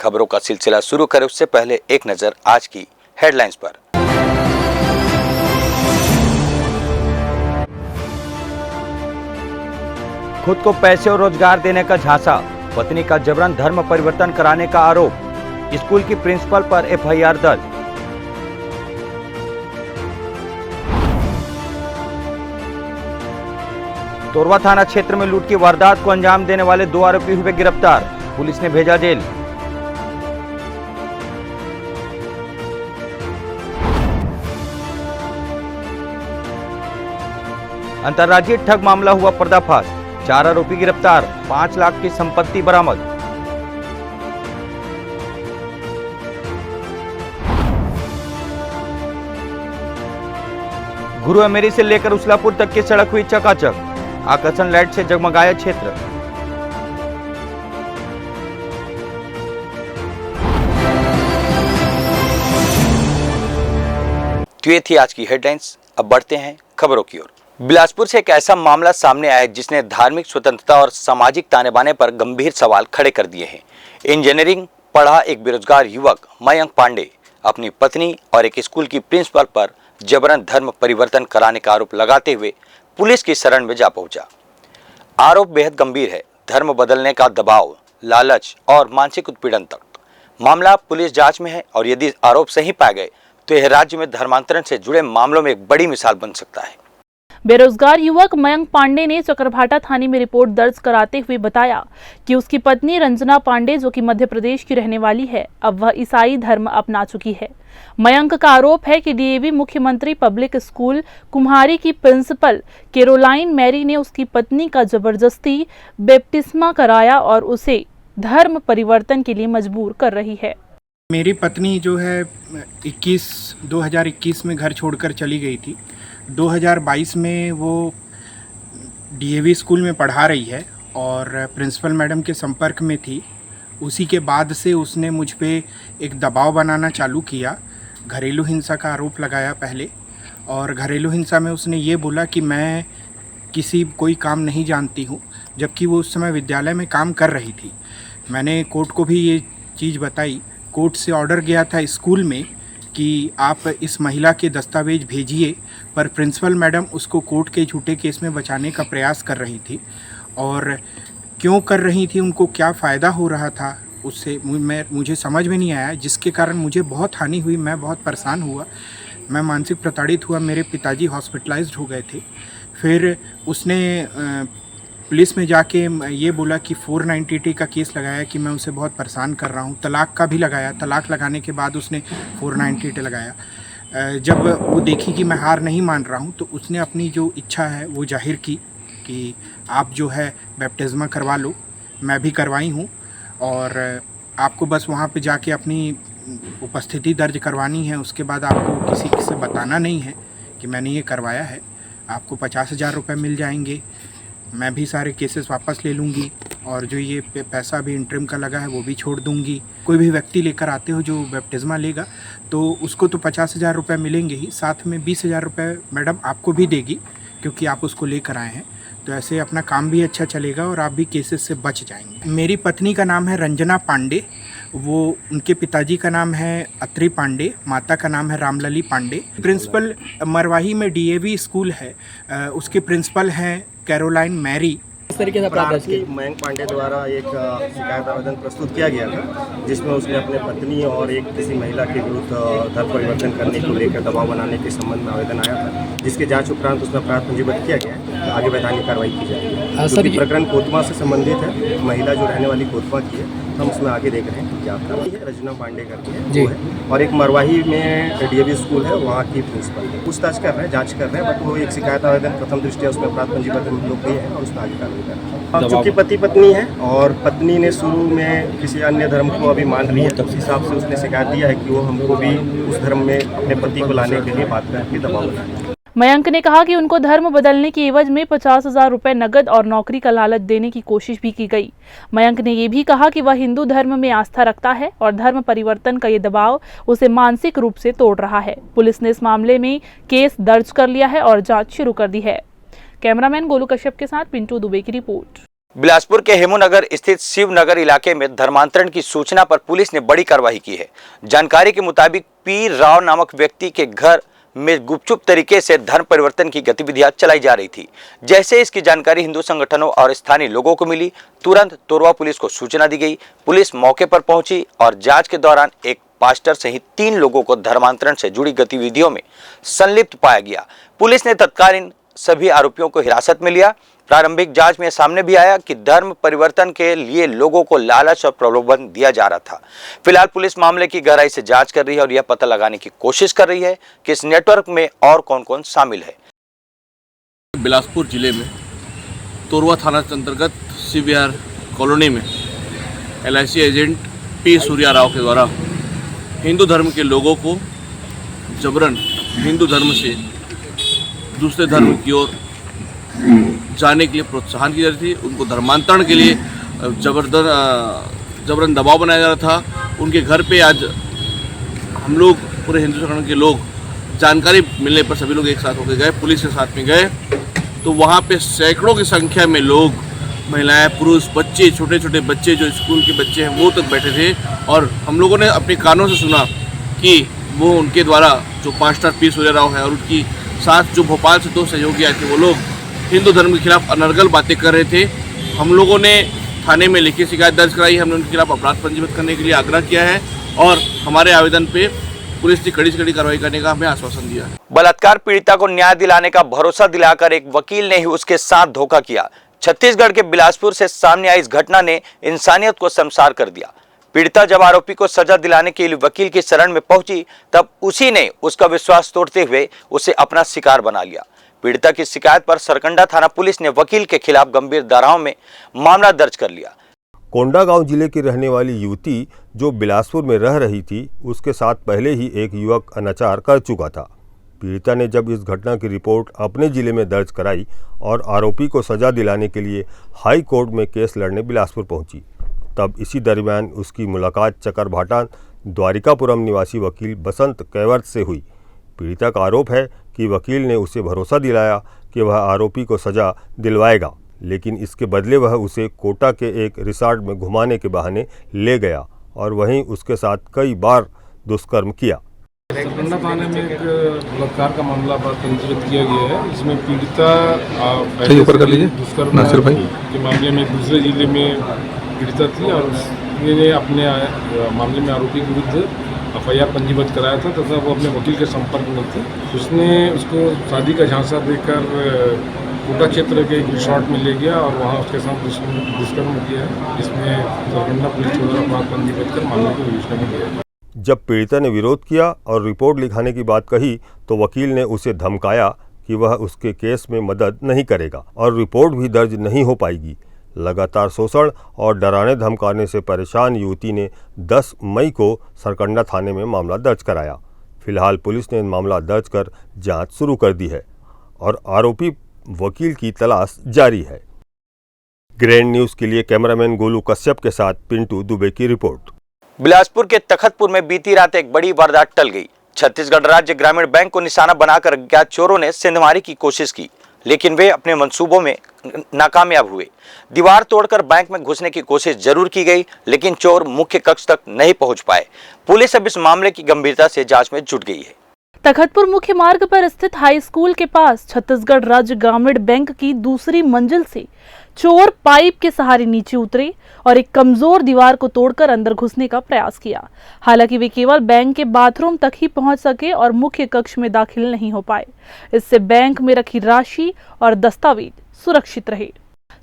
खबरों का सिलसिला शुरू करें उससे पहले एक नजर आज की हेडलाइंस पर। खुद को पैसे और रोजगार देने का झांसा, पत्नी का जबरन धर्म परिवर्तन कराने का आरोप, स्कूल की प्रिंसिपल पर एफआईआर दर्ज। तोरवा थाना क्षेत्र में लूट की वारदात को अंजाम देने वाले 2 आरोपी हुए गिरफ्तार, पुलिस ने भेजा जेल। अंतर्राज्यीय ठग मामला हुआ पर्दाफाश, 4 आरोपी गिरफ्तार, 5 लाख की संपत्ति बरामद। गुरु अमेरी से लेकर उसलापुर तक की सड़क हुई चकाचक, आकर्षण लाइट से जगमगाया क्षेत्र। तो ये थी आज की हेडलाइंस। अब बढ़ते हैं खबरों की ओर। बिलासपुर से एक ऐसा मामला सामने आया है जिसने धार्मिक स्वतंत्रता और सामाजिक ताने बाने पर गंभीर सवाल खड़े कर दिए हैं। इंजीनियरिंग पढ़ा एक बेरोजगार युवक मयंक पांडे अपनी पत्नी और एक स्कूल की प्रिंसिपल पर जबरन धर्म परिवर्तन कराने का आरोप लगाते हुए पुलिस की शरण में जा पहुंचा। आरोप बेहद गंभीर है, धर्म बदलने का दबाव, लालच और मानसिक उत्पीड़न तक। मामला पुलिस जांच में है और यदि आरोप सही पाए गए तो यह राज्य में धर्मांतरण से जुड़े मामलों में एक बड़ी मिसाल बन सकता है। बेरोजगार युवक मयंक पांडे ने चकरभाटा थाने में रिपोर्ट दर्ज कराते हुए बताया कि उसकी पत्नी रंजना पांडे, जो कि मध्य प्रदेश की रहने वाली है, अब वह ईसाई धर्म अपना चुकी है। मयंक का आरोप है कि डीएवी मुख्यमंत्री पब्लिक स्कूल कुम्हारी की प्रिंसिपल कैरोलाइन मैरी ने उसकी पत्नी का जबरदस्ती बैप्टिस्मा कराया और उसे धर्म परिवर्तन के लिए मजबूर कर रही है। मेरी पत्नी जो है 2021 में घर छोड़कर चली गई थी। 2022 में वो डीएवी स्कूल में पढ़ा रही है और प्रिंसिपल मैडम के संपर्क में थी। उसी के बाद से उसने मुझ पे एक दबाव बनाना चालू किया, घरेलू हिंसा का आरोप लगाया पहले। और घरेलू हिंसा में उसने ये बोला कि मैं कोई काम नहीं जानती हूँ, जबकि वो उस समय विद्यालय में काम कर रही थी। मैंने कोर्ट को भी ये चीज़ बताई। कोर्ट से ऑर्डर गया था स्कूल में कि आप इस महिला के दस्तावेज भेजिए, पर प्रिंसिपल मैडम उसको कोर्ट के झूठे केस में बचाने का प्रयास कर रही थी। और क्यों कर रही थी, उनको क्या फ़ायदा हो रहा था उससे मुझे समझ में नहीं आया, जिसके कारण मुझे बहुत हानि हुई। मैं बहुत परेशान हुआ, मैं मानसिक प्रताड़ित हुआ। मेरे पिताजी हॉस्पिटलाइज्ड हो गए थे। फिर उसने पुलिस में जाके ये बोला कि 490T का केस लगाया कि मैं उसे बहुत परेशान कर रहा हूँ। तलाक का भी लगाया। तलाक लगाने के बाद उसने 490T लगाया। जब वो देखी कि मैं हार नहीं मान रहा हूँ तो उसने अपनी जो इच्छा है वो जाहिर की कि आप जो है बैप्टिस्मा करवा लो। मैं भी करवाई हूँ और आपको बस वहाँ पे जाके अपनी उपस्थिति दर्ज करवानी है। उसके बाद आपको किसी से बताना नहीं है कि मैंने ये करवाया है। आपको 50,000 रुपये मिल जाएंगे। मैं भी सारे केसेस वापस ले लूँगी और जो ये पैसा भी इंटरिम का लगा है वो भी छोड़ दूँगी। कोई भी व्यक्ति लेकर आते हो जो बैप्टिस्मा लेगा तो उसको तो 50,000 रुपये मिलेंगे ही, साथ में 20,000 रुपये मैडम आपको भी देगी क्योंकि आप उसको लेकर आए हैं। तो ऐसे अपना काम भी अच्छा चलेगा और आप भी केसेस से बच जाएंगे। मेरी पत्नी का नाम है रंजना पांडे। वो उनके पिताजी का नाम है अत्री पांडे, माता का नाम है रामलली पांडे। प्रिंसिपल मरवाही में डीएवी स्कूल है, उसके प्रिंसिपल हैं कैरोलाइन मैरी। इस तरीके से अपराध मयंक पांडे द्वारा एक शिकायत आवेदन प्रस्तुत किया गया था, जिसमें उसने अपने पत्नी और एक किसी महिला के विरुद्ध धर्म परिवर्तन करने को लेकर दबाव बनाने के संबंध में आवेदन आया था, जिसके जांच उपरांत उसमें अपराध पंजीबद्ध किया गया है। आगे वैधानिक कार्रवाई की जाएगी। सर, प्रकरण कोतमा से संबंधित है, महिला जो रहने वाली कोतमा की है। हम उसमें आगे देख रहे हैं कि क्या कार्रवाई है। रंजना पांडे करके है वो है, और एक मरवाही में डीएवी स्कूल है, वहाँ की प्रिंसिपल है। पूछताछ कर रहे हैं, जांच कर रहे हैं, बट वो एक शिकायत आवेदन प्रथम दृष्टया उसमें अपराध पंजीबद्ध लोग दिए हैं और उसमें आगे कार्रवाई कर रहे हैं। चूँकि पति पत्नी है और पत्नी ने शुरू में किसी अन्य धर्म को अभी मान रही है, तो उस हिसाब से उसने शिकायत दिया है कि वो हमको भी उस धर्म में अपने पति को लाने के लिए बात करके दबाव बनाए। मयंक ने कहा कि उनको धर्म बदलने की एवज में 50,000 रुपए नगद और नौकरी का लालच देने की कोशिश भी की गई। मयंक ने ये भी कहा कि वह हिंदू धर्म में आस्था रखता है और धर्म परिवर्तन का ये दबाव उसे मानसिक रूप से तोड़ रहा है। पुलिस ने इस मामले में केस दर्ज कर लिया है और जांच शुरू कर दी है। कैमरामैन गोलू कश्यप के साथ पिंटू दुबे की रिपोर्ट। बिलासपुर के हेमूनगर स्थित शिवनगर इलाके में धर्मांतरण की सूचना पर पुलिस ने बड़ी कार्रवाई की है। जानकारी के मुताबिक पी राव नामक व्यक्ति के घर में गुपचुप तरीके से धर्म परिवर्तन की गतिविधियां चलाई जा रही थी। जैसे इसकी जानकारी हिंदू संगठनों और स्थानीय लोगों को मिली, तुरंत तोरवा पुलिस को सूचना दी गई। पुलिस मौके पर पहुंची और जांच के दौरान एक पास्टर सहित 3 लोगों को धर्मांतरण से जुड़ी गतिविधियों में संलिप्त पाया गया। पुलिस ने तत्काल इन सभी आरोपियों को हिरासत में लिया। प्रारंभिक जांच में सामने भी आया कि धर्म परिवर्तन के लिए लोगों को लालच और प्रलोभन दिया जा रहा था। फिलहाल पुलिस मामले की गहराई से जांच कर रही है और यह पता लगाने की कोशिश कर रही है कि इस नेटवर्क में और कौन-कौन शामिल है। बिलासपुर जिले में तोरवा थाना अंतर्गत शिवविहार कॉलोनी में LIC agent P Surya Rao के द्वारा हिंदू धर्म के लोगों को जबरन हिंदू धर्म से दूसरे धर्म की ओर जाने के लिए प्रोत्साहन की जा रही थी। उनको धर्मांतरण के लिए जबरन दबाव बनाया जा रहा था। उनके घर पे आज हम लोग पूरे हिंदू संगठन के लोग जानकारी मिलने पर सभी लोग एक साथ होकर गए, पुलिस के साथ में गए तो वहाँ पे सैकड़ों की संख्या में लोग, महिलाएं, पुरुष, बच्चे, छोटे छोटे बच्चे जो स्कूल के बच्चे हैं वो तक बैठे थे। और हम लोगों ने अपने कानों से सुना कि वो उनके द्वारा जो पास्टर पी सूर्या राव है और उनकी साथ जो भोपाल से 2 सहयोगी आए थे वो लोग हिंदू धर्म के खिलाफ अनर्गल बातें कर रहे थे। हम लोगों ने थाने में लिखित शिकायत दर्ज कराई। हमने उनके खिलाफ अपराध पंजीबद्ध करने के लिए आग्रह किया है और हमारे आवेदन पे पुलिस ने कड़ी से कड़ी कार्रवाई करने का हमें आश्वासन दिया है। बलात्कार पीड़िता को न्याय दिलाने का भरोसा दिलाकर एक वकील ने ही उसके साथ धोखा किया। छत्तीसगढ़ के बिलासपुर से सामने आई इस घटना ने इंसानियत को शर्मसार कर दिया। पीड़िता जब आरोपी को सजा दिलाने के लिए वकील की शरण में पहुंची तब उसी ने उसका विश्वास तोड़ते हुए उसे अपना शिकार बना लिया। पीड़िता की शिकायत पर सरकंडा थाना पुलिस ने वकील के खिलाफ गंभीर धाराओं में मामला दर्ज कर लिया। कोंडागांव जिले की रहने वाली युवती जो बिलासपुर में रह रही थी, उसके साथ पहले ही एक युवक अनाचार कर चुका था। पीड़िता ने जब इस घटना की रिपोर्ट अपने जिले में दर्ज कराई और आरोपी को सजा दिलाने के लिए हाई कोर्ट में केस लड़ने बिलासपुर पहुंची, तब इसी दरमियान उसकी मुलाकात चकरभाटा द्वारिकापुरम निवासी वकील बसंत कैवर्त से हुई। पीड़िता का आरोप है कि वकील ने उसे भरोसा दिलाया कि वह आरोपी को सजा दिलवाएगा, लेकिन इसके बदले वह उसे कोटा के एक रिसॉर्ट में घुमाने के बहाने ले गया और वहीं उसके साथ कई बार दुष्कर्म किया। सरकंडा थाने में एक बलात्कार का मामला पंजीबद्ध किया गया है। इसमें पीड़िता दुष्कर्म के मामले में दूसरे जिले में पीड़िता थी और उसने अपने मामले में आरोपी के विरुद्ध FIR पंजीबद्ध कराया था तथा वो अपने वकील के संपर्क में थी। उसने उसको शादी का झांसा देकर कोटा क्षेत्र के एक रिसॉर्ट में ले गया और वहाँ उसके साथ दुष्कर्म किया। इसमें सरकंडा पुलिस के द्वारा अपराध पंजीबद्ध कर मामले को विवेचना में लिया। जब पीड़िता ने विरोध किया और रिपोर्ट लिखाने की बात कही तो वकील ने उसे धमकाया कि वह उसके केस में मदद नहीं करेगा और रिपोर्ट भी दर्ज नहीं हो पाएगी। लगातार शोषण और डराने धमकाने से परेशान युवती ने 10 मई को सरकंडा थाने में मामला दर्ज कराया। फिलहाल पुलिस ने मामला दर्ज कर जांच शुरू कर दी है और आरोपी वकील की तलाश जारी है। ग्रैंड न्यूज़ के लिए कैमरामैन गोलू कश्यप के साथ पिंटू दुबे की रिपोर्ट। बिलासपुर के तखतपुर में बीती रात एक बड़ी वारदात टल गई। छत्तीसगढ़ राज्य ग्रामीण बैंक को निशाना बनाकर अज्ञात चोरों ने सेंधमारी की कोशिश की, लेकिन वे अपने मंसूबों में नाकामयाब हुए। दीवार तोड़कर बैंक में घुसने की कोशिश जरूर की गई, लेकिन चोर मुख्य कक्ष तक नहीं पहुंच पाए। पुलिस अब इस मामले की गंभीरता से जांच में जुट गई है। तखतपुर मुख्य मार्ग पर स्थित हाई स्कूल के पास छत्तीसगढ़ राज्य ग्रामीण बैंक की दूसरी मंजिल से चोर पाइप के सहारे नीचे उतरे और एक कमजोर दीवार को तोड़कर अंदर घुसने का प्रयास किया। हालांकि वे केवल बैंक के बाथरूम तक ही पहुंच सके और मुख्य कक्ष में दाखिल नहीं हो पाए। इससे बैंक में रखी राशि और दस्तावेज सुरक्षित रहे।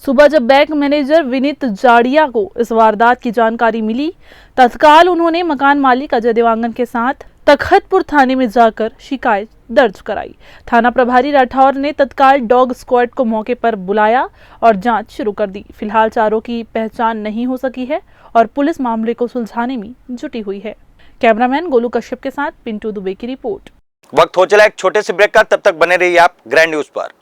सुबह जब बैंक मैनेजर विनीत जाड़िया को इस वारदात की जानकारी मिली, तत्काल उन्होंने मकान मालिक अजय देवांगन के साथ तखतपुर थाने में जाकर शिकायत दर्ज कराई। थाना प्रभारी राठौर ने तत्काल डॉग स्क्वाड को मौके पर बुलाया और जांच शुरू कर दी। फिलहाल चारों की पहचान नहीं हो सकी है और पुलिस मामले को सुलझाने में जुटी हुई है। कैमरामैन गोलू कश्यप के साथ पिंटू दुबे की रिपोर्ट। वक्त हो चला एक छोटे से ब्रेक का, तब तक बने रहिए आप ग्रैंड न्यूज पर।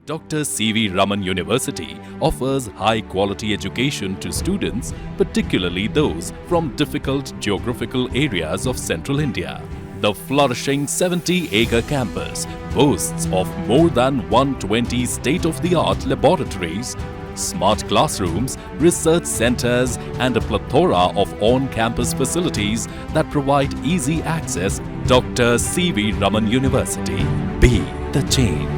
Doctor Dr. C.V. Raman University offers high-quality education to students, particularly those from difficult geographical areas of central India. The flourishing 70-acre campus boasts of more than 120 state-of-the-art laboratories, smart classrooms, research centers, and a plethora of on-campus facilities that provide easy access. Dr. C.V. Raman University. Be the change.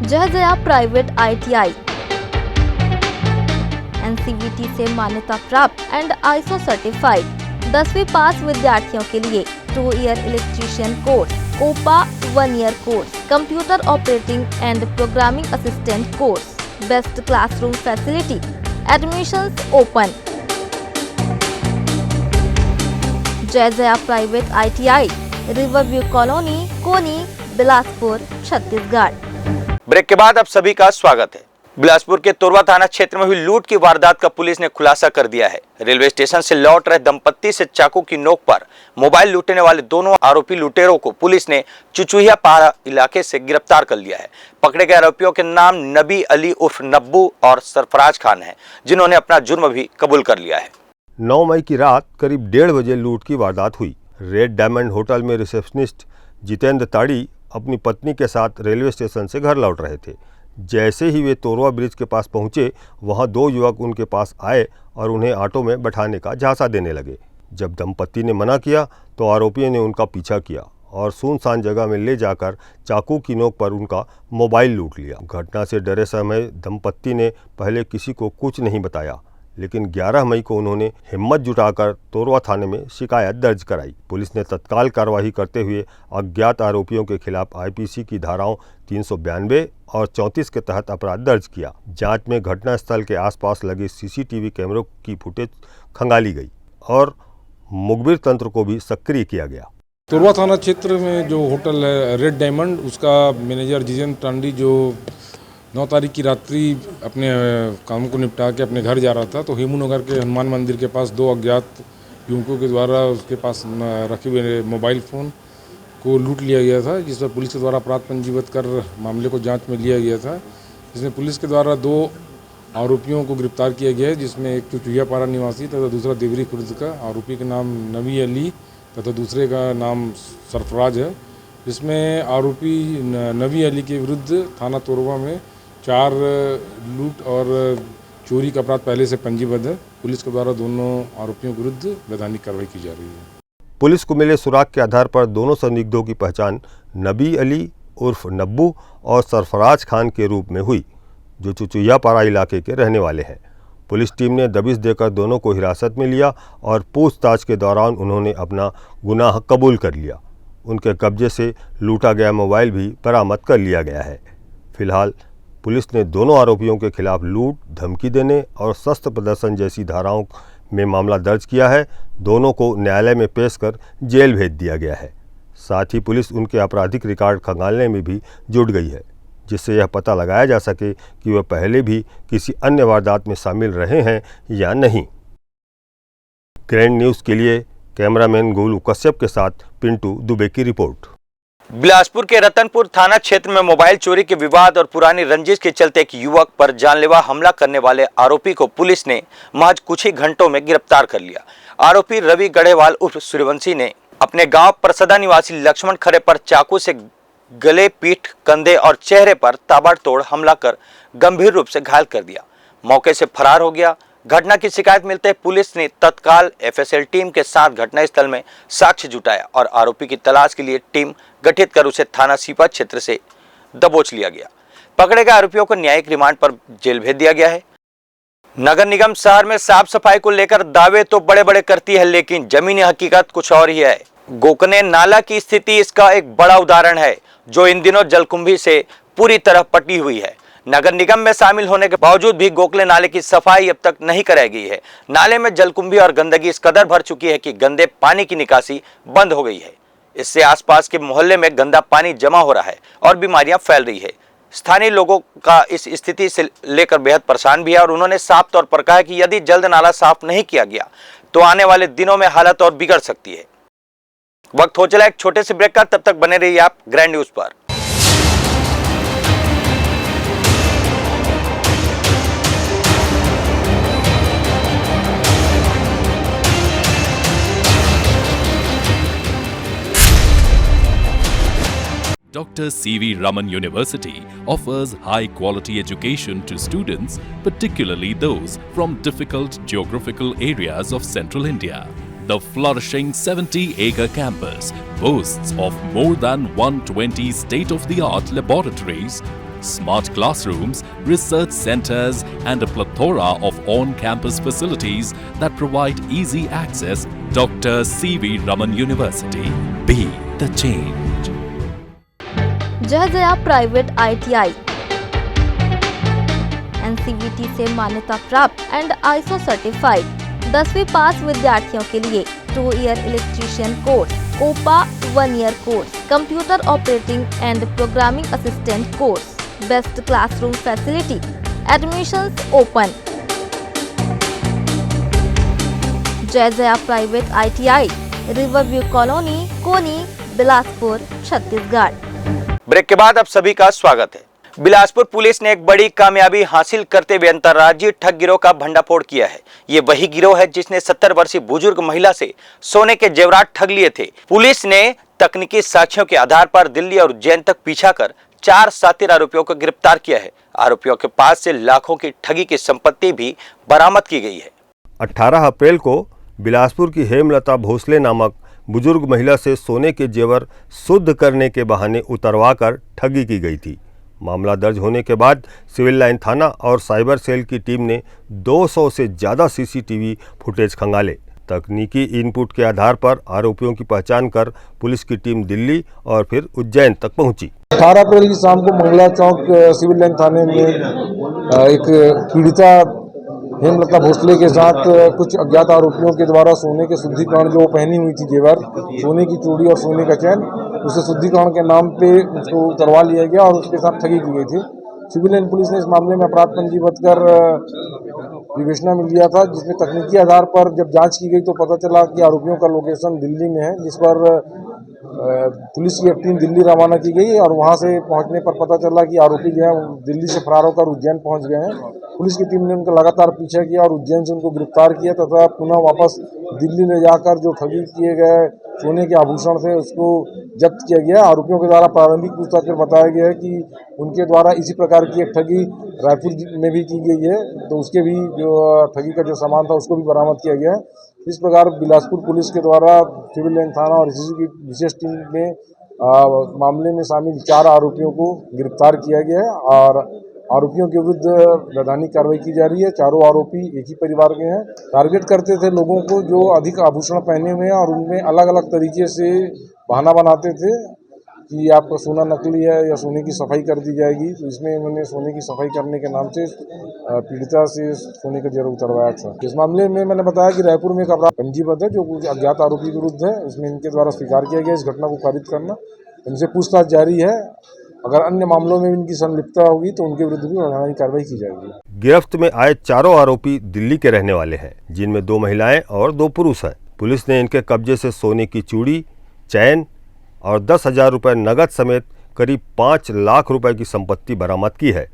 जय Jaya private ITI NCVT से मान्यता प्राप्त and ISO certified 10वीं पास विद्यार्थियों के लिए 2 year electrician course, COPA 1 year course, computer operating and programming assistant course, best classroom facility, admissions open. Jai Jaya private ITI, riverview colony, Koni, Bilaspur, Chhattisgarh. Break के बाद आप सभी का स्वागत है। बिलासपुर के तोरवा थाना क्षेत्र में हुई लूट की वारदात का पुलिस ने खुलासा कर दिया है। रेलवे स्टेशन से लौट रहे दंपत्ति से चाकू की नोक पर मोबाइल लूटने वाले दोनों आरोपी लुटेरों को पुलिस ने चुचुहिया पहाड़ इलाके से गिरफ्तार कर लिया है। पकड़े गए आरोपियों के नाम नबी अली उर्फ नब्बू और सरफराज खान है, जिन्होंने अपना जुर्म भी कबूल कर लिया है। 9 मई की रात करीब 1:30 बजे लूट की वारदात हुई। रेड डायमंड होटल में रिसेप्शनिस्ट जितेंद्र ताड़ी अपनी पत्नी के साथ रेलवे स्टेशन से घर लौट रहे थे। जैसे ही वे तोरवा ब्रिज के पास पहुंचे, वहां 2 युवक उनके पास आए और उन्हें ऑटो में बैठाने का झांसा देने लगे। जब दंपत्ति ने मना किया तो आरोपियों ने उनका पीछा किया और सुनसान जगह में ले जाकर चाकू की नोक पर उनका मोबाइल लूट लिया। घटना से डरे समय दंपत्ति ने पहले किसी को कुछ नहीं बताया, लेकिन 11 मई को उन्होंने हिम्मत जुटाकर तोरवा थाने में शिकायत दर्ज कराई। पुलिस ने तत्काल कार्रवाई करते हुए अज्ञात आरोपियों के खिलाफ IPC की धाराओं 392 और 34 के तहत अपराध दर्ज किया। जांच में घटनास्थल के आसपास लगे CCTV कैमरों की फुटेज खंगाली गई और मुखबिर तंत्र को भी सक्रिय किया गया। तोरवा थाना क्षेत्र में जो होटल है रेड डायमंड, उसका मैनेजर जितेंद्र ताड़ी जो 9 तारीख की रात्रि अपने काम को निपटा के अपने घर जा रहा था, तो हेमू नगर के हनुमान मंदिर के पास 2 अज्ञात युवकों के द्वारा उसके पास रखे हुए मोबाइल फ़ोन को लूट लिया गया था, जिस पर पुलिस के द्वारा अपराध पंजीबद्ध कर मामले को जांच में लिया गया था। जिसमें पुलिस के द्वारा 2 आरोपियों को गिरफ्तार किया गया है, जिसमें एक चुचुहियापाड़ा निवासी तथा दूसरा देवरी खुर्द का। आरोपी का नाम नबी अली तथा दूसरे का नाम सरफराज है। जिसमें आरोपी नबी अली के विरुद्ध थाना तोरवा में 4 लूट और चोरी का अपराध पहले से पंजीबद्ध है। पुलिस के द्वारा दोनों आरोपियों के विरुद्ध वैधानिक कार्रवाई की जा रही है। पुलिस को मिले सुराग के आधार पर दोनों संदिग्धों की पहचान नबी अली उर्फ नब्बू और सरफराज खान के रूप में हुई, जो चुचुहियापाड़ा इलाके के रहने वाले हैं। पुलिस टीम ने दबिश देकर दोनों को हिरासत में लिया और पूछताछ के दौरान उन्होंने अपना गुनाह कबूल कर लिया। उनके कब्जे से लूटा गया मोबाइल भी बरामद कर लिया गया है। फिलहाल पुलिस ने दोनों आरोपियों के खिलाफ लूट, धमकी देने और शस्त्र प्रदर्शन जैसी धाराओं में मामला दर्ज किया है। दोनों को न्यायालय में पेश कर जेल भेज दिया गया है। साथ ही पुलिस उनके आपराधिक रिकॉर्ड खंगालने में भी जुट गई है, जिससे यह पता लगाया जा सके कि वह पहले भी किसी अन्य वारदात में शामिल रहे हैं या नहीं। ग्रैंड न्यूज़ के लिए कैमरामैन गोलू कश्यप के साथ पिंटू दुबे की रिपोर्ट। बिलासपुर के रतनपुर थाना क्षेत्र में मोबाइल चोरी के विवाद और पुरानी रंजिश के चलते एक युवक पर जानलेवा हमला करने वाले आरोपी को पुलिस ने महज कुछ ही घंटों में गिरफ्तार कर लिया। आरोपी रवि गढ़ेवाल उर्फ सूर्यवंशी ने अपने गांव परसदा निवासी लक्ष्मण खरे पर चाकू से गले, पीठ, कंधे और चेहरे पर ताबड़तोड़ हमला कर गंभीर रूप से घायल कर दिया। मौके से फरार हो गया। घटना की शिकायत मिलते ही पुलिस ने तत्काल FSL टीम के साथ घटनास्थल में साक्ष्य जुटाया और आरोपी की तलाश के लिए टीम गठित कर उसे थाना सीपा क्षेत्र से दबोच लिया गया। पकड़े गए आरोपियों को न्यायिक रिमांड पर जेल भेज दिया गया है। नगर निगम शहर में साफ सफाई को लेकर दावे तो बड़े बड़े करती है, लेकिन जमीनी हकीकत कुछ और ही है। गोकने नाला की स्थिति इसका एक बड़ा उदाहरण है, जो इन दिनों जलकुंभी से पूरी तरह पटी हुई है। नगर निगम में शामिल होने के बावजूद भी गोकले नाले की सफाई अब तक नहीं कराई गई है। नाले में जलकुंभी और गंदगी इस कदर भर चुकी है कि गंदे पानी की निकासी बंद हो गई है। इससे आसपास के मोहल्ले में गंदा पानी जमा हो रहा है और बीमारियां फैल रही है। स्थानीय लोगों का इस स्थिति से लेकर बेहद परेशान भी है और उन्होंने साफ तौर पर कहा कि यदि जल्द नाला साफ नहीं किया गया तो आने वाले दिनों में हालत और बिगड़ सकती है। वक्त हो चला एक छोटे से ब्रेक का, तब तक बने रहिए आप ग्रैंड न्यूज पर। Dr. C.V. Raman University offers high-quality education to students, particularly those from difficult geographical areas of Central India. The flourishing 70-acre campus boasts of more than 120 state-of-the-art laboratories, smart classrooms, research centers, and a plethora of on-campus facilities that provide easy access. Dr. C.V. Raman University. Be the change. जय Jaya private ITI NCVT से मान्यता प्राप्त and ISO certified 10वीं पास विद्यार्थियों के लिए 2 year electrician course, COPA 1 year course, computer operating and programming assistant course, best classroom facility, admissions open. Jai Jaya private ITI, riverview colony, Koni, Bilaspur, Chhattisgarh. Break के बाद आप सभी का स्वागत है। बिलासपुर पुलिस ने एक बड़ी कामयाबी हासिल करते हुए अंतर्राज्यीय ठग गिरोह का भंडाफोड़ किया है। ये वही गिरोह है जिसने 70 वर्षीय बुजुर्ग महिला से सोने के जेवरात ठग लिए थे। पुलिस ने तकनीकी साक्ष्यों के आधार पर दिल्ली और उज्जैन तक पीछा कर 4 शातिर आरोपियों को गिरफ्तार किया है। आरोपियों के पास से लाखों की ठगी की संपत्ति भी बरामद की गई है। 18 अप्रैल को बिलासपुर की हेमलता भोसले नामक बुजुर्ग महिला से सोने के जेवर शुद्ध करने के बहाने उतरवाकर ठगी की गई थी। मामला दर्ज होने के बाद सिविल लाइन थाना और साइबर सेल की टीम ने 200 से ज़्यादा CCTV फुटेज खंगाले। तकनीकी इनपुट के आधार पर आरोपियों की पहचान कर पुलिस की टीम दिल्ली और फिर उज्जैन तक पहुंची। 18 अप्रैल की शाम को मंगला चौक सिविल लाइन थाने में एक पीड़िता हेमलता भोसले के साथ कुछ अज्ञात आरोपियों के द्वारा सोने के शुद्धिकरण जो पहनी हुई थी जेवर, सोने की चूड़ी और सोने का चैन, उसे शुद्धिकरण के नाम पे उसको उतरवा लिया गया और उसके साथ ठगी की गई थी। सिविल लाइन पुलिस ने इस मामले में अपराध पंजीबद्ध कर विवेचना में लिया था, जिसमें तकनीकी आधार पर जब जांच की गई तो पता चला कि आरोपियों का लोकेशन दिल्ली में है, जिस पर पुलिस की एक टीम दिल्ली रवाना की गई और वहां से पहुंचने पर पता चला कि आरोपी जो है दिल्ली से फरार होकर उज्जैन पहुंच गए हैं। पुलिस की टीम ने उनका लगातार पीछा किया और उज्जैन से उनको गिरफ्तार किया तथा पुनः वापस दिल्ली ले जाकर जो ठगी किए गए सोने के आभूषण थे उसको जब्त किया गया। आरोपियों के द्वारा प्रारंभिक पूछताछ में बताया गया है कि उनके द्वारा इसी प्रकार की एक ठगी रायपुर में भी की गई है, तो उसके भी जो ठगी का जो सामान था उसको भी बरामद किया गया है। इस प्रकार बिलासपुर पुलिस के द्वारा सिविल लाइन थाना और इसी की विशेष टीम में मामले में शामिल 4 आरोपियों को गिरफ्तार किया गया है और आरोपियों के विरुद्ध वैधानिक कार्रवाई की जा रही है। चारों आरोपी एक ही परिवार के हैं। टारगेट करते थे लोगों को जो अधिक आभूषण पहने हुए हैं और उनमें अलग अलग तरीके से बहाना बनाते थे कि आपका सोना नकली है या सोने की सफाई कर दी जाएगी। तो इसमें उन्होंने सोने की सफाई करने के नाम से पीड़िता से सोने का जेवर उतरवाया था। इस मामले में मैंने बताया कि रायपुर में एक अपराध पंजीबद्ध है जो कुछ अज्ञात आरोपी के विरुद्ध है। इसमें इनके द्वारा स्वीकार किया गया इस घटना को कारित करना। इनसे पूछताछ जारी है। अगर अन्य मामलों में इनकी संलिप्तता होगी तो उनके विरुद्ध भी वैधानिक कार्रवाई की जाएगी। गिरफ्त में आए 4 आरोपी दिल्ली के रहने वाले हैं, जिनमें 2 महिलाएं और 2 पुरुष हैं। पुलिस ने इनके कब्जे से सोने की चूड़ी, चैन और 10,000 रुपये नगद समेत करीब 5 लाख रुपए की संपत्ति बरामद की है।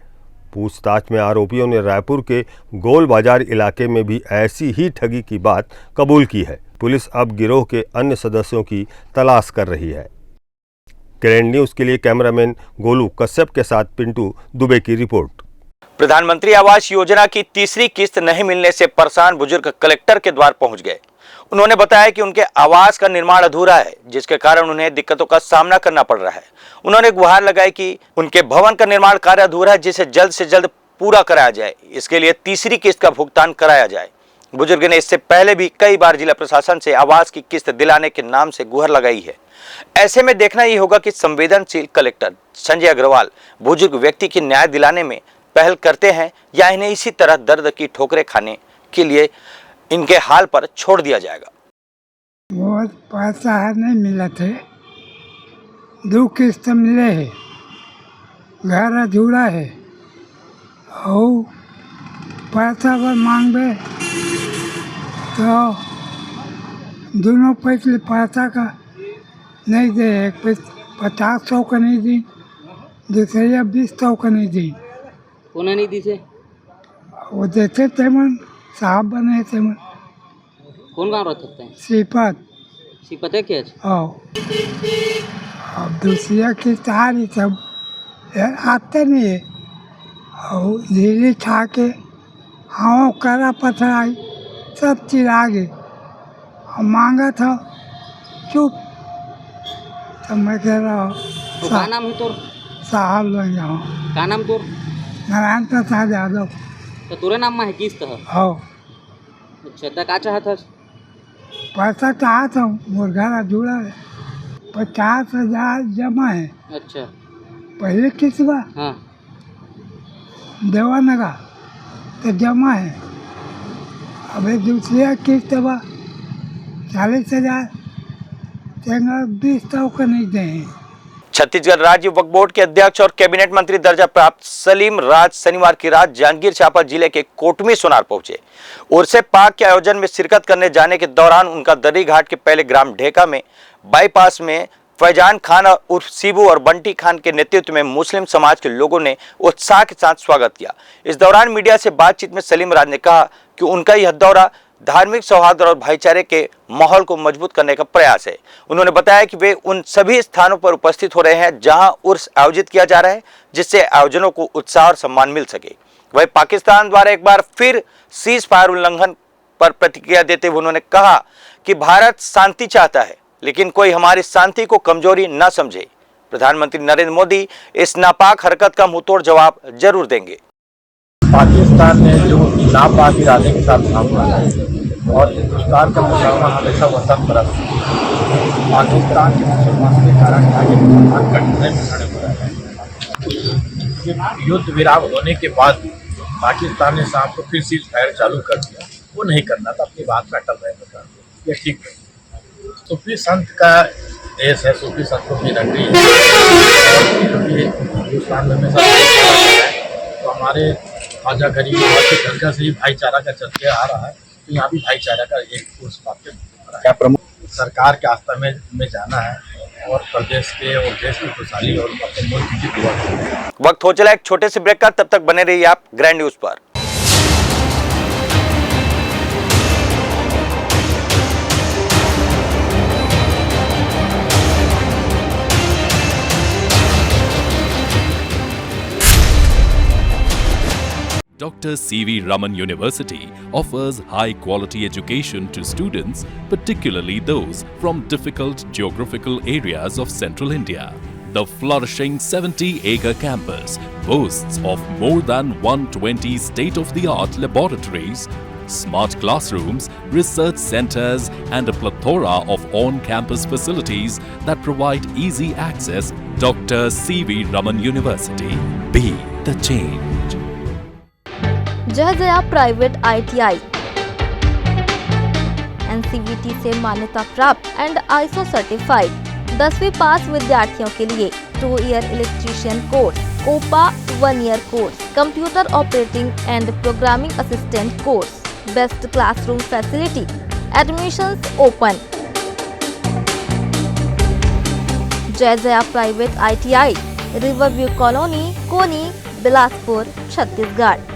पूछताछ में आरोपियों ने रायपुर के गोल बाजार इलाके में भी ऐसी ही ठगी की बात कबूल की है। पुलिस अब गिरोह के अन्य सदस्यों की तलाश कर रही है। केरन न्यूज़ के लिए कैमरामैन गोलू कश्यप के साथ पिंटू दुबे की रिपोर्ट। प्रधानमंत्री आवास योजना की तीसरी किस्त नहीं मिलने से परेशान बुजुर्ग कलेक्टर के द्वार पहुंच गए। उन्होंने बताया कि उनके आवास का निर्माण अधूरा है, जिसके कारण उन्हें दिक्कतों का सामना करना पड़ रहा है। उन्होंने गुहार लगाई कि उनके भवन का निर्माण कार्य अधूरा है, जिसे जल्द से जल्द पूरा कराया जाए। इसके लिए तीसरी किस्त का भुगतान कराया जाए। बुजुर्ग ने इससे पहले भी कई बार जिला प्रशासन से आवास की किस्त दिलाने के नाम से गुहार लगाई है। ऐसे में देखना ये होगा कि संवेदनशील कलेक्टर संजय अग्रवाल बुजुर्ग व्यक्ति की न्याय दिलाने में पहल करते हैं या इन्हें इसी तरह दर्द की ठोकरें खाने के लिए इनके हाल पर छोड़ दिया जाएगा। बहुत पैसा नहीं मिला थे, 2 किस्त मिले है, घर अधूरा है और पैसा अगर मांगे तो दोनों पैसा का नहीं दे। एक 50,000 का नहीं दी, दूसरे 20,000 का नहीं दी। उन्हें नहीं दी से वो देते थे मन साहब बने थे मन। कौन गाँव रहते हैं? सीपत सीपत है क्या? आओ और दूसरी किस्त आ रही सब आते नहीं है और धीरे खा के हाँ करा पथराई सब चीज आ गई और मांगा था चुप तो मैं कह रहा तो का नाम है तोर? साहब लग जाओ का नाम तोर? नारायण प्रसाद यादव। तो तोरे नाम में है किस्त है? हो अच्छा तो का चाहत है? पैसा चाहता हूँ मुर्गा जुड़ा है 50,000 जमा है। अच्छा पहले किस्त बा हाँ देवा लगा तो जमा है। अभी दूसरी किस्त बा 40,000 20 का नहीं दें। छत्तीसगढ़ राज्य वक्फ बोर्ड के अध्यक्ष और कैबिनेट मंत्री दर्जा प्राप्त सलीम राज शनिवार की रात जांजगीर चांपा जिले के कोटमी सोनार पहुंचे। उर्से पाक के आयोजन में शिरकत करने जाने के दौरान उनका दर्री घाट के पहले ग्राम ढेका में बाईपास में फैजान खान उर्फ सीबू और बंटी खान के नेतृत्व में मुस्लिम समाज के लोगों ने उत्साह के साथ स्वागत किया। इस दौरान मीडिया से बातचीत में सलीम राज ने कहा कि उनका यह दौरा धार्मिक सौहार्द और भाईचारे के माहौल को मजबूत करने का प्रयास है। उन्होंने बताया कि वे उन सभी स्थानों पर उपस्थित हो रहे हैं जहां उर्स आयोजित किया जा रहा है, जिससे आयोजनों को उत्साह और सम्मान मिल सके। वहीं पाकिस्तान द्वारा एक बार फिर सीज फायर उल्लंघन पर प्रतिक्रिया देते हुए उन्होंने कहा कि भारत शांति चाहता है, लेकिन कोई हमारी शांति को कमजोरी न समझे। प्रधानमंत्री नरेंद्र मोदी इस नापाक हरकत का मुंहतोड़ जवाब जरूर देंगे। पाकिस्तान ने जो नापाक इरादे के साथ काम किया है और हिंदुस्तान का मुसलमान हमेशा वतन परस्त है। पाकिस्तान के मुसलमानों के कारण आगे मुसलमान कठिनाई में खड़े हो रहे हैं। युद्ध विराम होने के बाद पाकिस्तान ने शाम को फिर सीज फायर चालू कर दिया। वो नहीं करना था, अपनी बात में अटल रहना था, ये ठीक है। सूफी संत का देश है, सूफी संतों की नगरी है और हिंदुस्तान में हमेशा तो हमारे ख्वाजा गरीब के दरगाह से ही भाईचारा का चलते आ रहा है। तो यहाँ भी भाईचारा का एक उस बात क्या प्रमुख सरकार के आस्था में जाना है और प्रदेश के और देश की खुशहाली और अपने मुल्क की दुआ करना है। वक्त हो चला एक छोटे से ब्रेक का, तब तक बने रहिए आप ग्रैंड न्यूज पर। Dr. C.V. Raman University offers high-quality education to students, particularly those from difficult geographical areas of central India. The flourishing 70-acre campus boasts of more than 120 state-of-the-art laboratories, smart classrooms, research centers, and a plethora of on-campus facilities that provide easy access. Dr. C.V. Raman University. Be the change. जय Jaya private ITI NCVT से मान्यता प्राप्त and ISO certified 10वीं पास विद्यार्थियों के लिए 2 year electrician course, COPA 1 year course, computer operating and programming assistant course, best classroom facility, admissions open. Jai Jaya private ITI, riverview colony, Koni, Bilaspur, Chhattisgarh.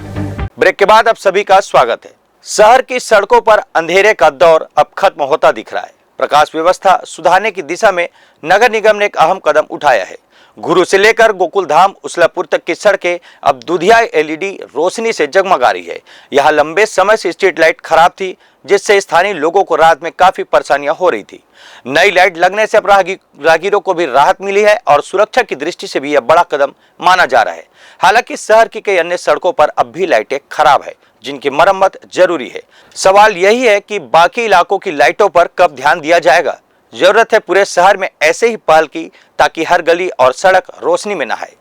Break के बाद आप सभी का स्वागत है। शहर की सड़कों पर अंधेरे का दौर अब खत्म होता दिख रहा है। प्रकाश व्यवस्था सुधारने की दिशा में नगर निगम ने एक अहम कदम उठाया है। गुरु से लेकर गोकुल धाम उसलापुर तक की सड़कें अब दुधिया LED रोशनी से जगमगा रही है। यहाँ लंबे समय से स्ट्रीट लाइट खराब थी, जिससे स्थानीय लोगों को रात में काफी परेशानियां हो रही थी। नई लाइट लगने से अब राहगीरों को भी राहत मिली है और सुरक्षा की दृष्टि से भी यह बड़ा कदम माना जा रहा है। हालांकि शहर की कई अन्य सड़कों पर अब भी लाइटें खराब है, जिनकी मरम्मत जरूरी है। सवाल यही है कि बाकी इलाकों की लाइटों पर कब ध्यान दिया जाएगा। जरूरत है पूरे शहर में ऐसे ही पहल की, ताकि हर गली और सड़क रोशनी में नहाए।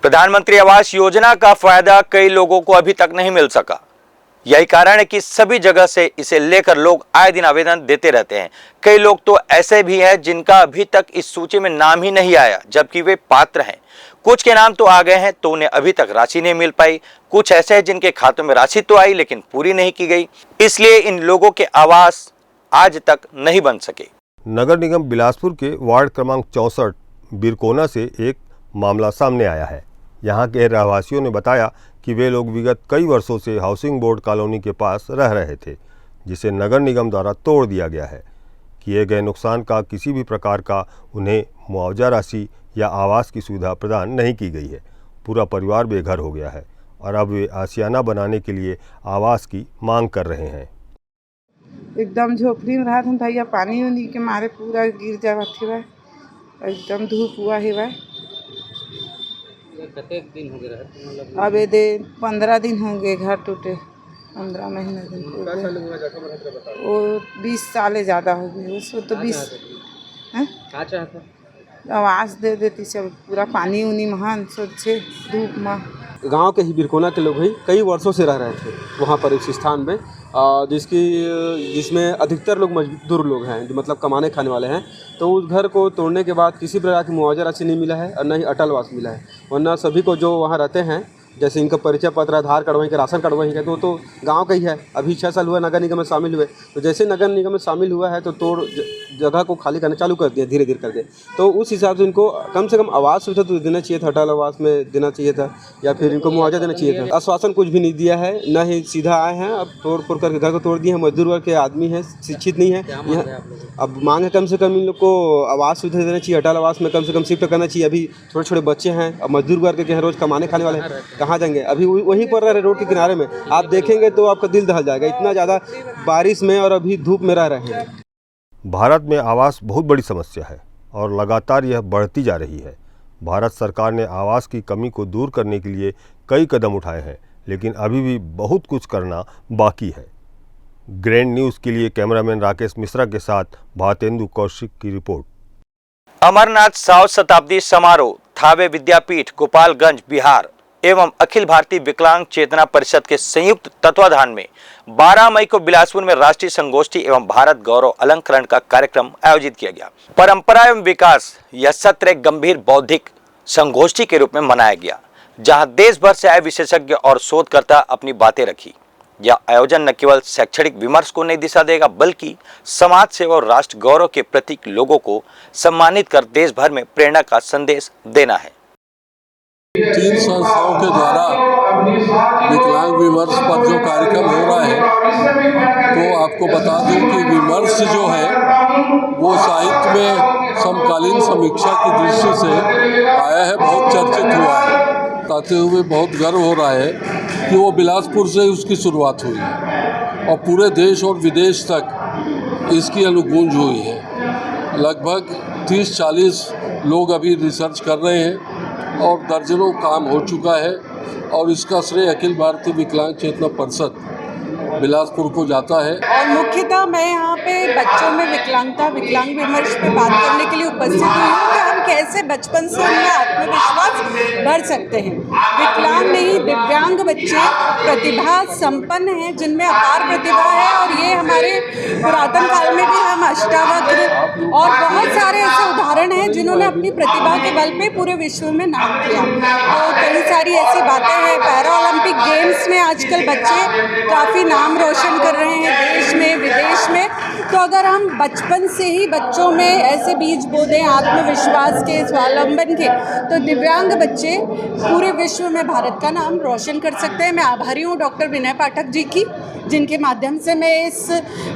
प्रधानमंत्री आवास योजना का फायदा कई लोगों को अभी तक नहीं मिल सका। यही कारण है कि सभी जगह से इसे लेकर लोग आए दिन आवेदन देते रहते हैं। कई लोग तो ऐसे भी हैं जिनका अभी तक इस सूची में नाम ही नहीं आया, जबकि वे पात्र हैं। कुछ के नाम तो आ गए हैं, तो उन्हें अभी तक राशि नहीं मिल पाई। कुछ ऐसे हैं जिनके खातों में राशि तो आई, लेकिन पूरी नहीं की गई, इसलिए इन लोगों के आवास आज तक नहीं बन सके। नगर निगम बिलासपुर के वार्ड क्रमांक 64 बिरकोना से एक मामला सामने आया है। यहाँ के रहवासियों ने बताया कि वे लोग विगत कई वर्षों से हाउसिंग बोर्ड कॉलोनी के पास रह रहे थे, जिसे नगर निगम द्वारा तोड़ दिया गया है। किए गए नुकसान का किसी भी प्रकार का उन्हें मुआवजा राशि या आवास की सुविधा प्रदान नहीं की गई है। पूरा परिवार बेघर हो गया है और अब वे आशियाना बनाने के लिए आवास की मांग कर रहे हैं। एकदम झोपड़ी में रहा था भैया, पानी उनी के मारे पूरा गिर जावत है, एकदम धूप हुआ है। कते दिन हो गए? अब ये 15 दिन होंगे घर टूटे, 15 महीने दिन। वो 20 साल ज़्यादा हो गए उसको, तो 20 क्या चाहता आवाज़ दे देती सब, पूरा पानी उनी महान सोचे धूप में। गांव के ही बिरकोना के लोग ही कई वर्षों से रह रहे थे वहाँ पर इस स्थान में, जिसमें अधिकतर लोग मजदूर लोग हैं, जो मतलब कमाने खाने वाले हैं। तो उस घर को तोड़ने के बाद किसी प्रकार की मुआवजा राशि नहीं मिला है और न ही अटल आवास मिला है, वरना सभी को जो वहाँ रहते हैं, जैसे इनका परिचय पत्र, आधार कार्ड वहीं के, राशन कार्ड वहीं का, तो गांव का ही है। अभी 6 साल हुआ नगर निगम में शामिल हुए, तो जैसे नगर निगम में शामिल हुआ है तो तोड़ जगह को खाली करना चालू कर दिया धीरे धीरे करके। तो उस हिसाब से इनको कम से कम आवास सुविधा तो देना चाहिए था, अटल आवास में देना चाहिए था, या फिर इनको मुआवजा देना चाहिए था। आश्वासन कुछ भी नहीं दिया है, न ही सीधा आए हैं, अब तोड़ फोड़ करके घर को तोड़ दिए हैं। मजदूर वर्ग के आदमी हैं, शिक्षित नहीं है। अब मांग है कम से कम इन लोग को आवास सुविधा देना चाहिए, अटल आवास में कम से कम शिफ्ट करना चाहिए। अभी छोटे छोटे बच्चे हैं, अब मजदूर वर्ग के हैं, रोज़ कमाने खाने वाले हैं, कहाँ जाएंगे? अभी वहीं पर रह रहे रोड के किनारे में, आप देखेंगे तो आपका दिल दहल जाएगा, इतना ज़्यादा बारिश में और अभी धूप में रह रहे हैं। भारत में आवास बहुत बड़ी समस्या है और लगातार यह बढ़ती जा रही है। भारत सरकार ने आवास की कमी को दूर करने के लिए कई कदम उठाए हैं, लेकिन अभी भी बहुत कुछ करना बाकी है। ग्रैंड न्यूज़ के लिए कैमरामैन राकेश मिश्रा के साथ भारतेंदु कौशिक की रिपोर्ट। अमरनाथ 100 शताब्दी समारोह थावे विद्यापीठ गोपालगंज बिहार एवं अखिल भारतीय विकलांग चेतना परिषद के संयुक्त तत्वाधान में 12 मई को बिलासपुर में राष्ट्रीय संगोष्ठी एवं भारत गौरव अलंकरण का कार्यक्रम आयोजित किया गया। परंपरा एवं विकास यह सत्र एक गंभीर बौद्धिक संगोष्ठी के रूप में मनाया गया, जहां देश भर से आए विशेषज्ञ और शोधकर्ता अपनी बातें रखी। यह आयोजन न केवल शैक्षणिक विमर्श को नई दिशा देगा, बल्कि समाज सेवा और राष्ट्र गौरव के प्रतीक लोगों को सम्मानित कर देश भर में प्रेरणा का संदेश देना है। 3 संस्थाओं के द्वारा विकलांग विमर्श पर जो कार्यक्रम हो रहा है, तो आपको बता दूं कि विमर्श जो है वो साहित्य में समकालीन समीक्षा की दृष्टि से आया है, बहुत चर्चित हुआ है। बताते हुए बहुत गर्व हो रहा है कि वो बिलासपुर से उसकी शुरुआत हुई है और पूरे देश और विदेश तक इसकी अनुगूंज हुई है। लगभग 30-40 लोग अभी रिसर्च कर रहे हैं और दर्जनों काम हो चुका है, और इसका श्रेय अखिल भारतीय विकलांग चेतना परिषद बिलासपुर को जाता है। और मुख्यतः मैं यहाँ पे बच्चों में विकलांग विमर्श पे बात करने के लिए उपस्थित हुई हूँ कि हम कैसे बचपन से उनमें आत्मविश्वास बढ़ सकते हैं। विकलांग नहीं, दिव्यांग बच्चे प्रतिभा संपन्न हैं, जिनमें अपार प्रतिभा है, और ये हमारे पुरातन काल में भी हम अष्टावक्र और बहुत सारे ऐसे उदाहरण हैं जिन्होंने अपनी प्रतिभा के बल पे पूरे विश्व में नाम किया। तो कई सारी ऐसी बातें हैं। पैरा ओलंपिक गेम्स में आजकल बच्चे काफ़ी नाम रोशन कर रहे हैं, देश में विदेश में। तो अगर हम बचपन से ही बच्चों में ऐसे बीज बो दें आत्मविश्वास के, स्वावलंबन के, तो दिव्यांग बच्चे पूरे विश्व में भारत का नाम रोशन कर सकते हैं। मैं आभारी हूँ डॉक्टर विनय पाठक जी की, जिनके माध्यम से मैं इस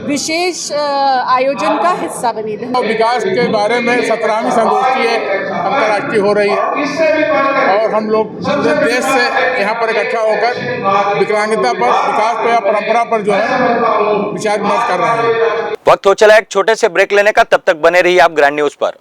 विशेष आयोजन का हिस्सा बनी रही। विकास के बारे में 17वीं संगोष्ठी है, अंतर्राष्ट्रीय हो रही है, और हम लोग पूरे देश से यहाँ पर इकट्ठा होकर विकलांगता पर, विकास पर या परंपरा पर जो है विचार विमर्श कर रहे हैं। वक्त हो चला एक छोटे से ब्रेक लेने का, तब तक बने रहिए आप ग्रैंड न्यूज पर।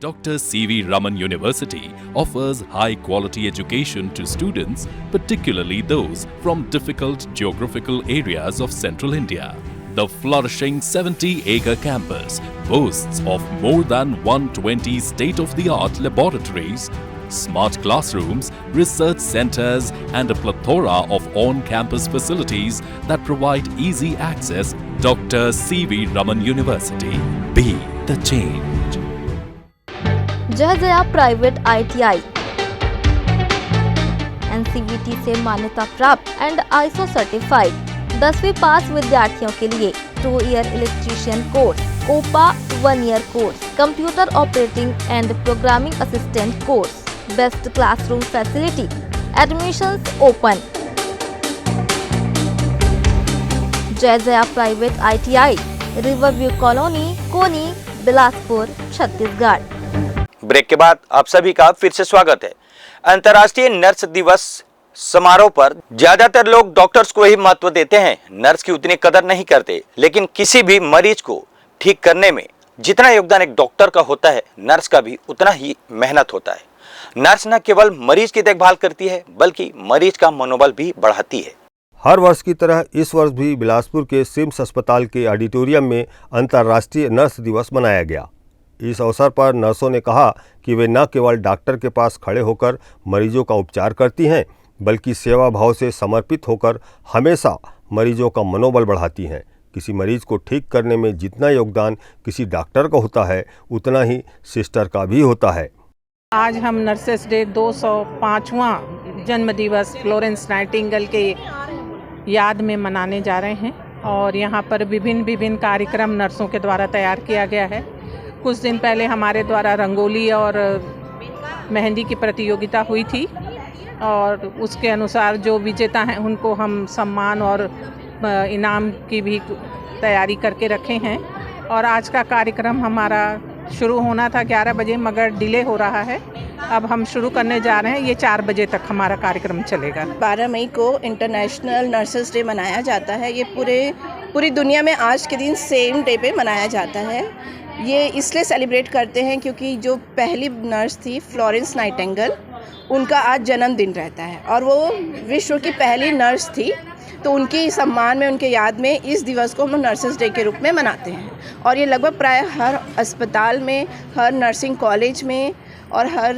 Dr. C.V. Raman University offers high-quality education to students, particularly those from difficult geographical areas of central India. The flourishing 70-acre campus boasts of more than 120 state-of-the-art laboratories, smart classrooms, research centers, and a plethora of on-campus facilities that provide easy access. Dr. C.V. Raman University. Be the change. Jaya private ITI NCVT से मान्यता प्राप्त and ISO certified 10वीं पास विद्यार्थियों के लिए 2 year electrician course COPA 1 year course, computer operating and programming assistant course, best classroom facility, admissions open. Jai Jaya private ITI, riverview colony, Koni, Bilaspur, Chhattisgarh. Break के बाद आप सभी का फिर से स्वागत है। अंतर्राष्ट्रीय नर्स दिवस समारोह पर ज्यादातर लोग डॉक्टर्स को ही महत्व देते हैं, नर्स की उतनी कदर नहीं करते। लेकिन किसी भी मरीज को ठीक करने में जितना योगदान एक डॉक्टर का होता है, नर्स का भी उतना ही मेहनत होता है। नर्स न केवल मरीज की देखभाल करती है, बल्कि मरीज का मनोबल भी बढ़ाती है। हर वर्ष की तरह इस वर्ष भी बिलासपुर के सिम्स अस्पताल के ऑडिटोरियम में अंतर्राष्ट्रीय नर्स दिवस मनाया गया। इस अवसर पर नर्सों ने कहा कि वे न केवल डॉक्टर के पास खड़े होकर मरीजों का उपचार करती हैं, बल्कि सेवा भाव से समर्पित होकर हमेशा मरीजों का मनोबल बढ़ाती हैं। किसी मरीज को ठीक करने में जितना योगदान किसी डॉक्टर का होता है, उतना ही सिस्टर का भी होता है। आज हम नर्सेस डे 205वां जन्म दिवस फ्लोरेंस नाइटिंगेल के याद में मनाने जा रहे हैं और यहाँ पर विभिन्न कार्यक्रम नर्सों के द्वारा तैयार किया गया है। कुछ दिन पहले हमारे द्वारा रंगोली और मेहंदी की प्रतियोगिता हुई थी और उसके अनुसार जो विजेता हैं उनको हम सम्मान और इनाम की भी तैयारी करके रखे हैं। और आज का कार्यक्रम हमारा शुरू होना था 11 बजे, मगर डिले हो रहा है। अब हम शुरू करने जा रहे हैं, ये 4 बजे तक हमारा कार्यक्रम चलेगा। 12 मई को इंटरनेशनल नर्सेस डे मनाया जाता है। ये पूरी दुनिया में आज के दिन सेम डे पे मनाया जाता है। ये इसलिए सेलिब्रेट करते हैं क्योंकि जो पहली नर्स थी फ्लोरेंस नाइटिंगेल, उनका आज जन्मदिन रहता है और वो विश्व की पहली नर्स थी। तो उनके सम्मान में, उनके याद में इस दिवस को हम नर्सेस डे के रूप में मनाते हैं। और ये लगभग प्राय हर अस्पताल में, हर नर्सिंग कॉलेज में और हर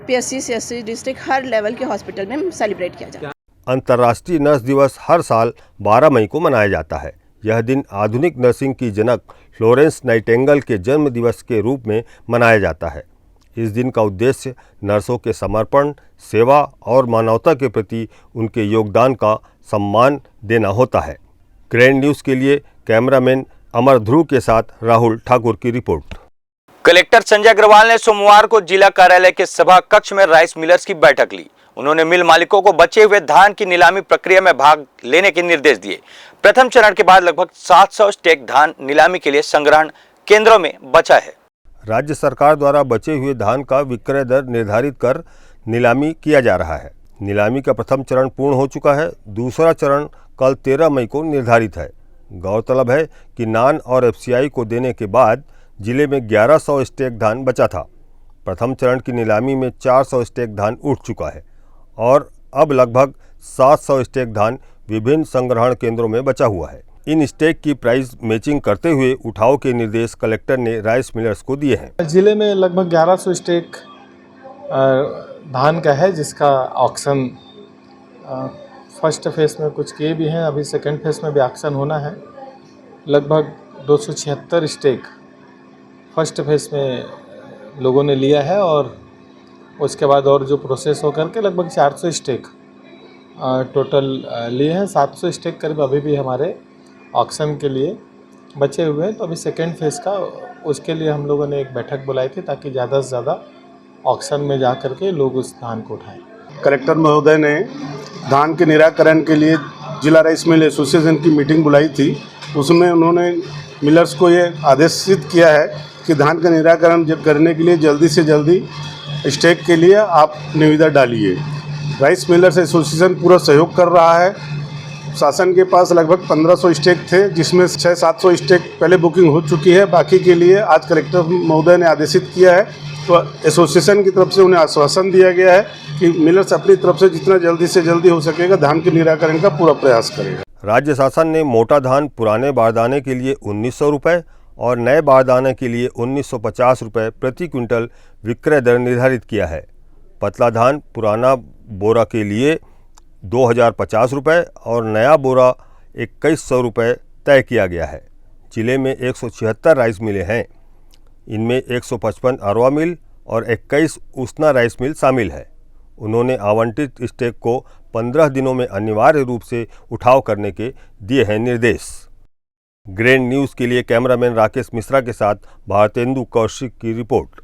PSC CSC डिस्ट्रिक्ट, हर लेवल के हॉस्पिटल में सेलिब्रेट किया जाता है। अंतर्राष्ट्रीय नर्स दिवस हर साल 12 मई को मनाया जाता है। यह दिन आधुनिक नर्सिंग की जनक फ्लोरेंस नाइटिंगेल के जन्म दिवस के रूप में मनाया जाता है। इस दिन का उद्देश्य नर्सों के समर्पण, सेवा और मानवता के प्रति उनके योगदान का सम्मान देना होता है। ग्रैंड न्यूज़ के लिए कैमरामैन अमर ध्रुव के साथ राहुल ठाकुर की रिपोर्ट। कलेक्टर संजय अग्रवाल ने सोमवार को जिला कार्यालय के सभा कक्ष में राइस मिलर्स की बैठक ली। उन्होंने मिल मालिकों को बचे हुए धान की नीलामी प्रक्रिया में भाग लेने के निर्देश दिए। प्रथम चरण के बाद लगभग 700 स्टेक धान नीलामी के लिए संग्रहण केंद्रों में बचा है। राज्य सरकार द्वारा बचे हुए धान का विक्रय दर निर्धारित कर नीलामी किया जा रहा है। नीलामी का प्रथम चरण पूर्ण हो चुका है। दूसरा चरण कल 13 मई को निर्धारित है। गौरतलब है कि नान और FCI को देने के बाद जिले में 1100 स्टेक धान बचा था। प्रथम चरण की नीलामी में 400 स्टेक धान उठ चुका है और अब लगभग 700 स्टेक धान विभिन्न संग्रहण केंद्रों में बचा हुआ है। इन स्टेक की प्राइस मैचिंग करते हुए उठाव के निर्देश कलेक्टर ने राइस मिलर्स को दिए हैं। जिले में लगभग 1100 स्टेक धान का है, जिसका ऑक्शन फर्स्ट फेस में कुछ किए भी हैं, अभी सेकंड फेस में भी ऑक्शन होना है। लगभग 276 स्टेक फर्स्ट फेस में लोगों ने लिया है और उसके बाद और जो प्रोसेस हो करके लगभग 400 स्टेक टोटल लिए हैं। 700 स्टेक करीब अभी भी हमारे ऑक्शन के लिए बचे हुए हैं। तो अभी सेकेंड फेज़ का, उसके लिए हम लोगों ने एक बैठक बुलाई थी ताकि ज़्यादा से ज़्यादा ऑक्शन में जा कर के लोग उस धान को उठाएं। कलेक्टर महोदय ने धान के निराकरण के लिए जिला राइस मिल एसोसिएशन की मीटिंग बुलाई थी। उसमें उन्होंने मिलर्स को ये आदेशित किया है कि धान का निराकरण करने के लिए जल्दी से जल्दी स्टेक के लिए आप निविदा डालिए। राइस मिलर्स एसोसिएशन पूरा सहयोग कर रहा है। शासन के पास लगभग 1500 स्टेक थे, जिसमें 600-700 स्टेक पहले बुकिंग हो चुकी है। बाकी के लिए आज कलेक्टर महोदय ने आदेशित किया है, तो एसोसिएशन की तरफ से उन्हें आश्वासन दिया गया है कि मिलर्स अपनी तरफ से जितना जल्दी से जल्दी हो सकेगा धान के निराकरण का पूरा प्रयास करेगा। राज्य शासन ने मोटा धान पुराने बारदाने के लिए 1900 रुपये और नए बारदाने के लिए 1950 रुपये प्रति क्विंटल विक्रय दर निर्धारित किया है। पतला धान पुराना बोरा के लिए 2050 रुपये और नया बोरा 2100 रुपये तय किया गया है। जिले में 176 राइस मिलें हैं। इनमें 155 अरवा मिल और 21 उसना राइस मिल शामिल है। उन्होंने आवंटित स्टेक को 15 दिनों में अनिवार्य रूप से उठाव करने के दिए हैं निर्देश। ग्रैंड न्यूज के लिए कैमरामैन राकेश मिश्रा के साथ भारतेंदु कौशिक की रिपोर्ट।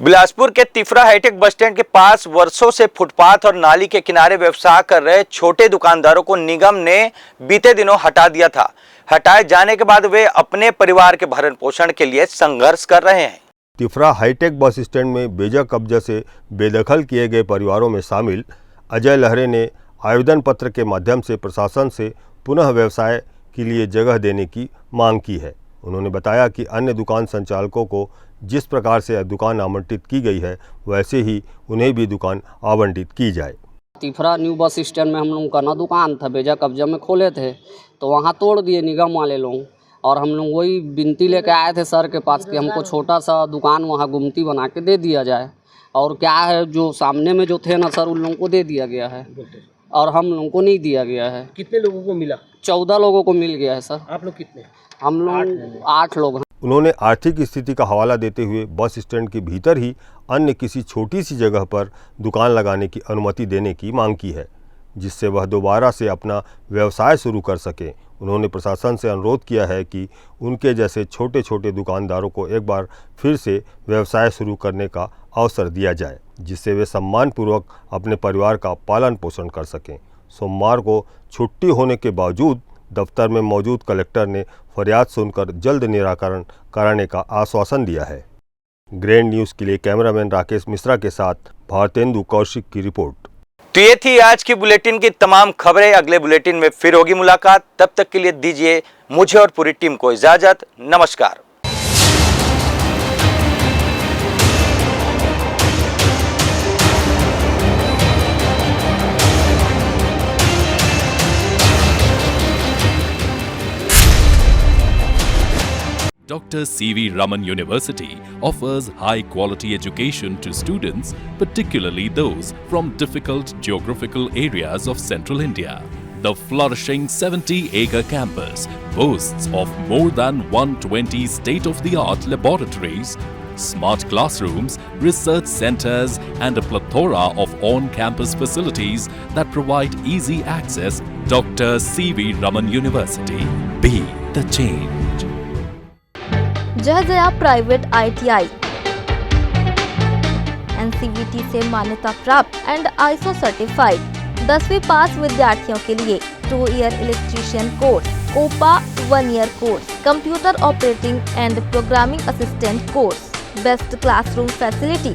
बिलासपुर के तिफरा हाईटेक बस स्टैंड के पास वर्षों से फुटपाथ और नाली के किनारे व्यवसाय कर रहे छोटे दुकानदारों को निगम ने बीते दिनों हटा दिया था। हटाए जाने के बाद वे अपने परिवार के भरण पोषण के लिए संघर्ष कर रहे हैं। तिफरा हाईटेक बस स्टैंड में बेजा कब्जा से बेदखल किए गए परिवारों में शामिल अजय लहरे ने आवेदन पत्र के माध्यम से प्रशासन से पुनः व्यवसाय के लिए जगह देने की मांग की है। उन्होंने बताया कि अन्य दुकान संचालकों को जिस प्रकार से दुकान आवंटित की गई है वैसे ही उन्हें भी दुकान आवंटित की जाए। तिफरा न्यू बस स्टैंड में हम लोगों का ना दुकान था, बेजा कब्जा में खोले थे तो वहाँ तोड़ दिए निगम वाले लोग, और हम लोग वही विनती लेके आए थे सर के पास कि हमको छोटा सा दुकान वहाँ गुमती बना के दे दिया जाए। और क्या है, जो सामने में जो थे ना सर, उन लोगों को दे दिया गया है और हम लोगों को नहीं दिया गया है। कितने लोगों को मिला? 14 लोगों को मिल गया है सर। आप लोग कितने? हम लोग 8 लोग हैं। उन्होंने आर्थिक स्थिति का हवाला देते हुए बस स्टैंड के भीतर ही अन्य किसी छोटी सी जगह पर दुकान लगाने की अनुमति देने की मांग की है, जिससे वह दोबारा से अपना व्यवसाय शुरू कर सकें। उन्होंने प्रशासन से अनुरोध किया है कि उनके जैसे छोटे छोटे दुकानदारों को एक बार फिर से व्यवसाय शुरू करने का अवसर दिया जाए, जिससे वे सम्मानपूर्वक अपने परिवार का पालन पोषण कर सकें। सोमवार को छुट्टी होने के बावजूद दफ्तर में मौजूद कलेक्टर ने फरियाद सुनकर जल्द निराकरण कराने का आश्वासन दिया है। ग्रैंड न्यूज़ के लिए कैमरामैन राकेश मिश्रा के साथ भारतेंदु कौशिक की रिपोर्ट। तो ये थी आज की बुलेटिन की तमाम खबरें। अगले बुलेटिन में फिर होगी मुलाकात। तब तक के लिए दीजिए मुझे और पूरी टीम को इजाजत। नमस्कार। Dr. C.V. Raman University offers high-quality education to students, particularly those from difficult geographical areas of Central India. The flourishing 70-acre campus boasts of more than 120 state-of-the-art laboratories, smart classrooms, research centers, and a plethora of on-campus facilities that provide easy access. Dr. C.V. Raman University. Be the change. जय Jaya private ITI NCVT से मान्यता प्राप्त and ISO certified 10वीं पास विद्यार्थियों के लिए 2 year electrician course, COPA 1 year course, computer operating and programming assistant course, best classroom facility,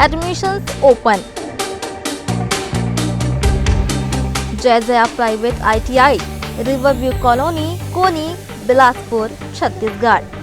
admissions open. Jai Jaya private ITI, riverview colony, Koni, Bilaspur, Chhattisgarh.